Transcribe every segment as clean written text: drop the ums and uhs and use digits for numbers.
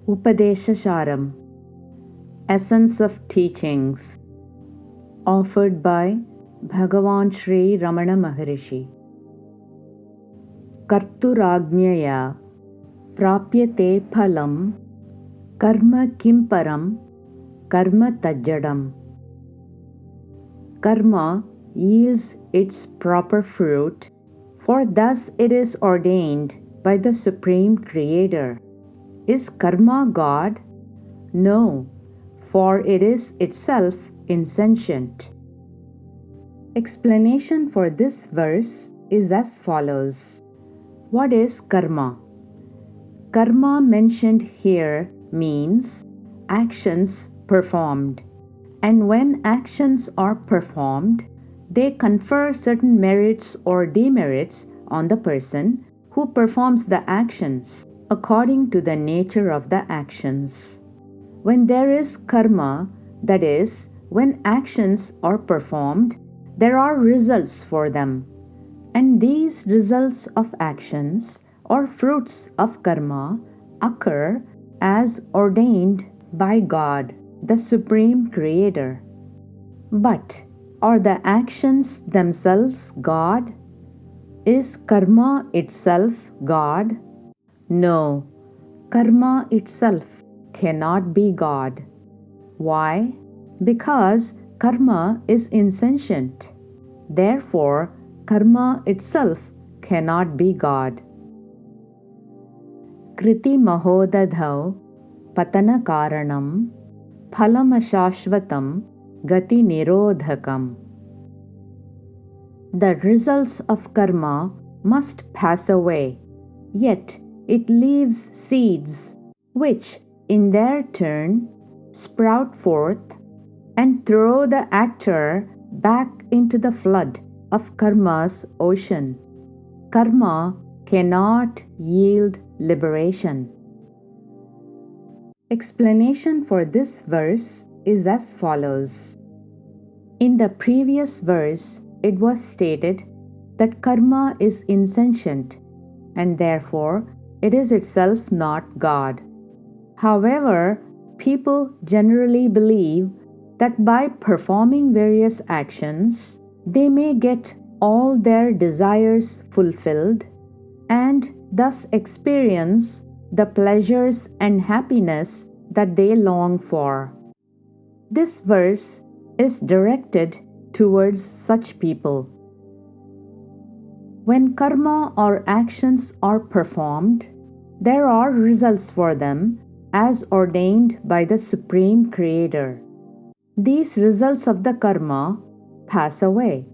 Upadesa Saram, Essence of Teachings, offered by Bhagavan Sri Ramana Maharshi. Karturajñaya prapyate phalam karma kim param karma tajjadam. Karma yields its proper fruit, for thus it is ordained by the Supreme Creator. Is karma God? No, for it is itself insentient. Explanation for this verse is as follows. What is karma? Karma mentioned here means actions performed. And when actions are performed, they confer certain merits or demerits on the person who performs the actions according to the nature of the actions. When there is karma, that is, when actions are performed, there are results for them. And these results of actions or fruits of karma occur as ordained by God, the Supreme Creator. But are the actions themselves God? Is karma itself God? No, karma itself cannot be God. Why? Because karma is insentient. Therefore, karma itself cannot be God. Kriti mahodadhav patana karanam phalamashashvatam gati nirodhakam. The results of karma must pass away, yet it leaves seeds which, in their turn, sprout forth and throw the actor back into the flood of karma's ocean. Karma cannot yield liberation. Explanation for this verse is as follows. In the previous verse, it was stated that karma is insentient and therefore it is itself not God. However, people generally believe that by performing various actions, they may get all their desires fulfilled and thus experience the pleasures and happiness that they long for. This verse is directed towards such people. When karma or actions are performed, there are results for them as ordained by the Supreme Creator. These results of the karma pass away.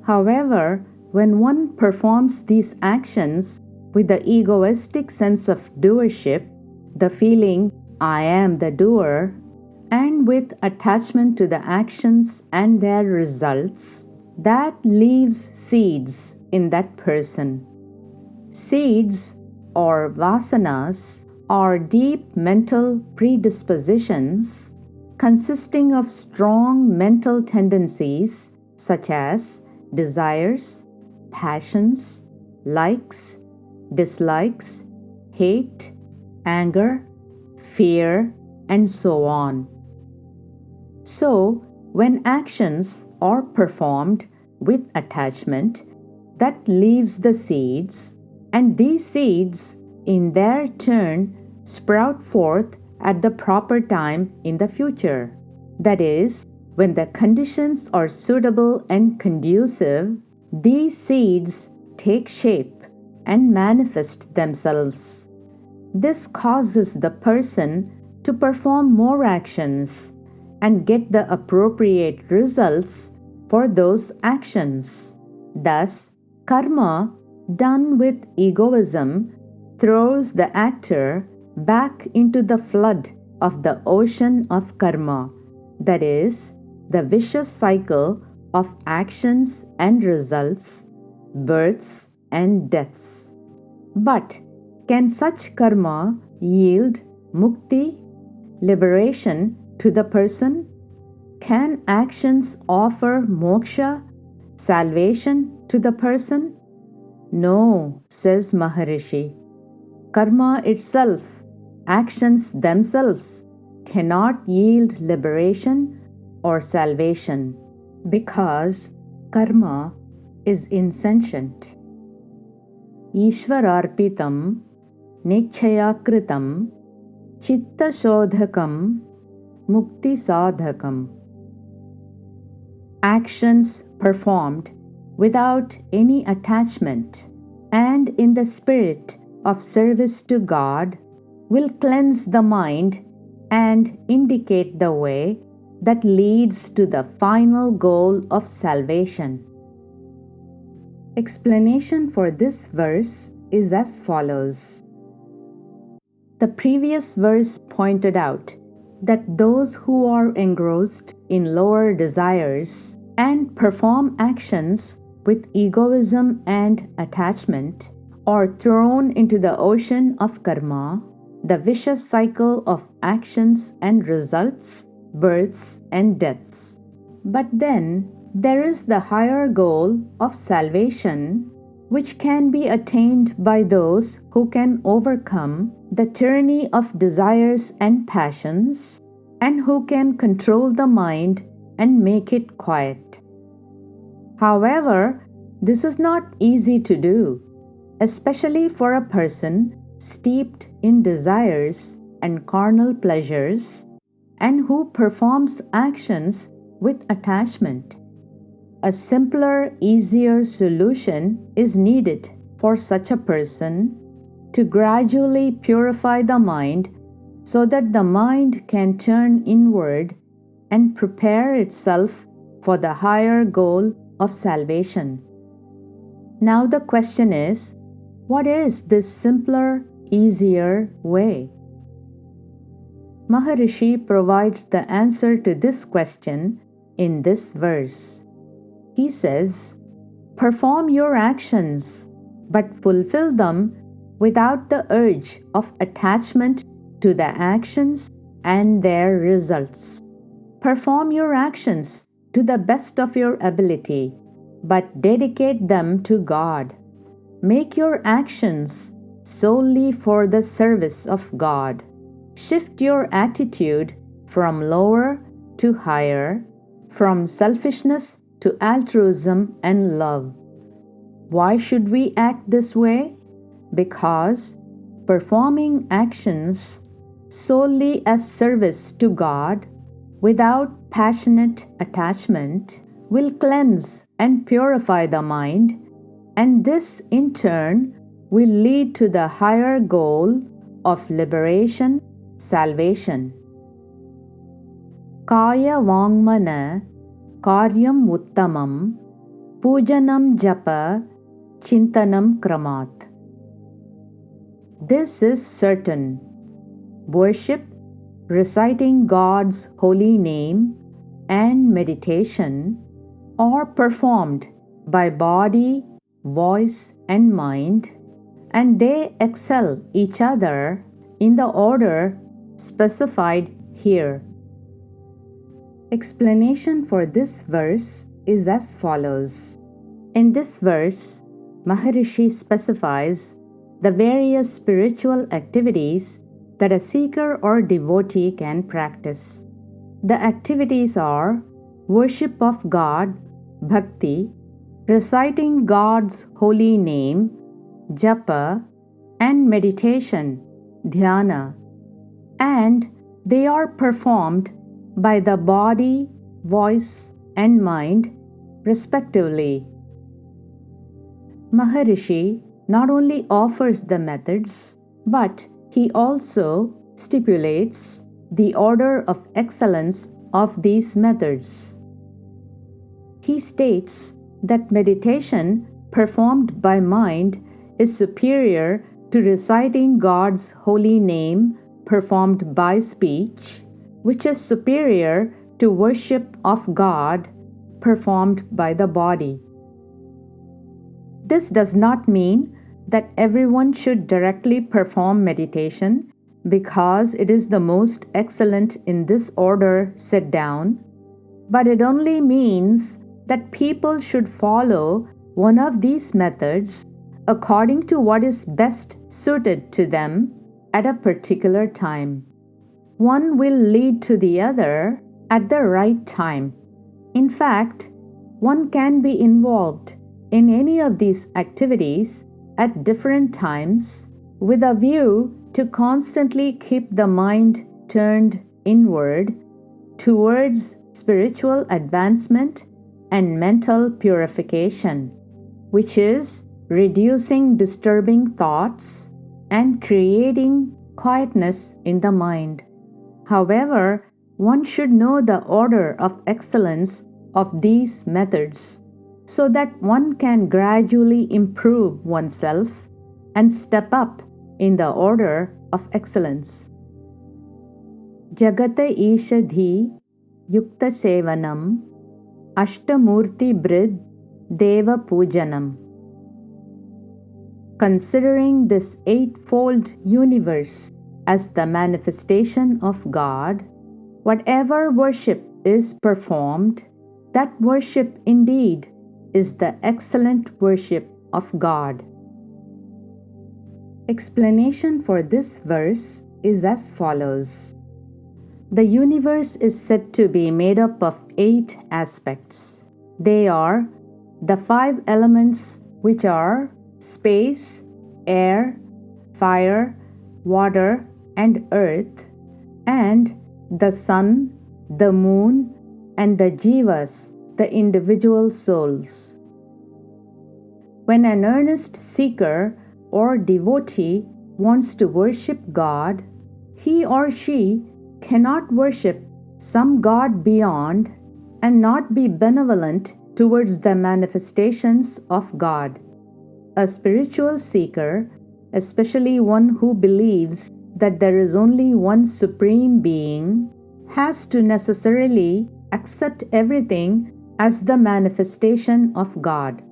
However, when one performs these actions with the egoistic sense of doership, the feeling, I am the doer, and with attachment to the actions and their results, that leaves seeds in that person. Seeds or vasanas are deep mental predispositions consisting of strong mental tendencies such as desires, passions, likes, dislikes, hate, anger, fear, and so on. So, when actions are performed with attachment, that leaves the seeds, and these seeds, in their turn, sprout forth at the proper time in the future. That is, when the conditions are suitable and conducive, these seeds take shape and manifest themselves. This causes the person to perform more actions and get the appropriate results for those actions. Thus, karma done with egoism throws the actor back into the flood of the ocean of karma, that is, the vicious cycle of actions and results, births and deaths. But can such karma yield mukti, liberation, to the person? Can actions offer moksha, salvation, to the person? No, says Maharishi. Karma itself actions themselves cannot yield liberation or salvation because karma is insentient. Ishwararpitam nichayakritam chitta shodhakam mukti sadhakam. Actions performed without any attachment and in the spirit of service to God will cleanse the mind and indicate the way that leads to the final goal of salvation. Explanation for this verse is as follows. The previous verse pointed out that those who are engrossed in lower desires and perform actions with egoism and attachment are thrown into the ocean of karma, the vicious cycle of actions and results, births and deaths. But then there is the higher goal of salvation, which can be attained by those who can overcome the tyranny of desires and passions, and who can control the mind and make it quiet. However, this is not easy to do, especially for a person steeped in desires and carnal pleasures, and who performs actions with attachment. A simpler, easier solution is needed for such a person to gradually purify the mind so that the mind can turn inward and prepare itself for the higher goal of salvation. Now the question is, what is this simpler, easier way? Maharishi provides the answer to this question in this verse. He says, perform your actions, but fulfill them without the urge of attachment to the actions and their results. Perform your actions to the best of your ability, but dedicate them to God. Make your actions solely for the service of God. Shift your attitude from lower to higher, from selfishness to altruism and love. Why should we act this way? Because performing actions solely as service to God without passionate attachment will cleanse and purify the mind, and this in turn will lead to the higher goal of liberation, salvation. Kaya Vangmana Karyam Uttamam Pujanam Japa Chintanam Kramat. This is certain. Worship, reciting God's holy name, and meditation are performed by body, voice, and mind, and they excel each other in the order specified here. Explanation for this verse is as follows. In this verse, Maharishi specifies the various spiritual activities that a seeker or devotee can practice. The activities are worship of God, bhakti, reciting God's holy name, japa, and meditation, dhyana, and they are performed by the body, voice, and mind, respectively. Maharishi not only offers the methods, but he also stipulates the order of excellence of these methods. He states that meditation performed by mind is superior to reciting God's holy name performed by speech, which is superior to worship of God performed by the body. This does not mean that everyone should directly perform meditation because it is the most excellent in this order set down, but it only means that people should follow one of these methods according to what is best suited to them at a particular time. One will lead to the other at the right time. In fact, one can be involved in any of these activities at different times with a view to constantly keep the mind turned inward towards spiritual advancement and mental purification, which is reducing disturbing thoughts and creating quietness in the mind. However, one should know the order of excellence of these methods so that one can gradually improve oneself and step up in the order of excellence. Jagata Ishadhi Yukta Sevanam Ashtamurti Brid Deva Pujanam. Considering this eightfold universe as the manifestation of God, whatever worship is performed, that worship indeed is the excellent worship of God. Explanation for this verse is as follows. The universe is said to be made up of 8 aspects. They are the 5 elements, which are space, air, fire, water, and earth, and the sun, the moon, and the jivas, the individual souls. When an earnest seeker or devotee wants to worship God, he or she cannot worship some god beyond and not be benevolent towards the manifestations of God. A spiritual seeker, especially one who believes that there is only one supreme being, has to necessarily accept everything as the manifestation of God.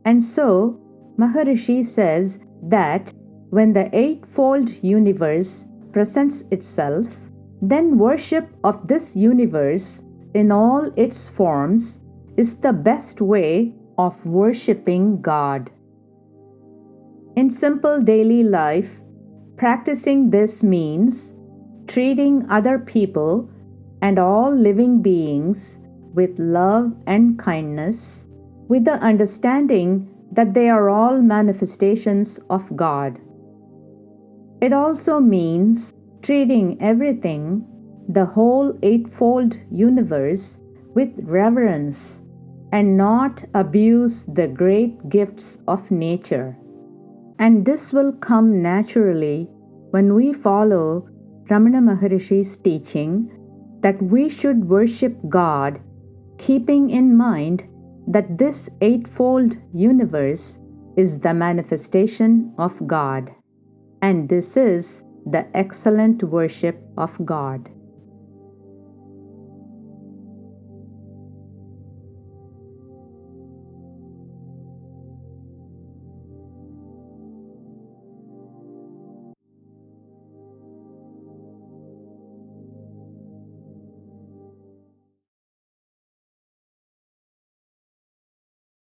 And so, Maharishi says that when the eightfold universe presents itself, then worship of this universe in all its forms is the best way of worshipping God. In simple daily life, practicing this means treating other people and all living beings with love and kindness, with the understanding that they are all manifestations of God. It also means treating everything, the whole eightfold universe, with reverence and not abuse the great gifts of nature. And this will come naturally when we follow Ramana Maharshi's teaching that we should worship God, keeping in mind that this eightfold universe is the manifestation of God, and this is the excellent worship of God.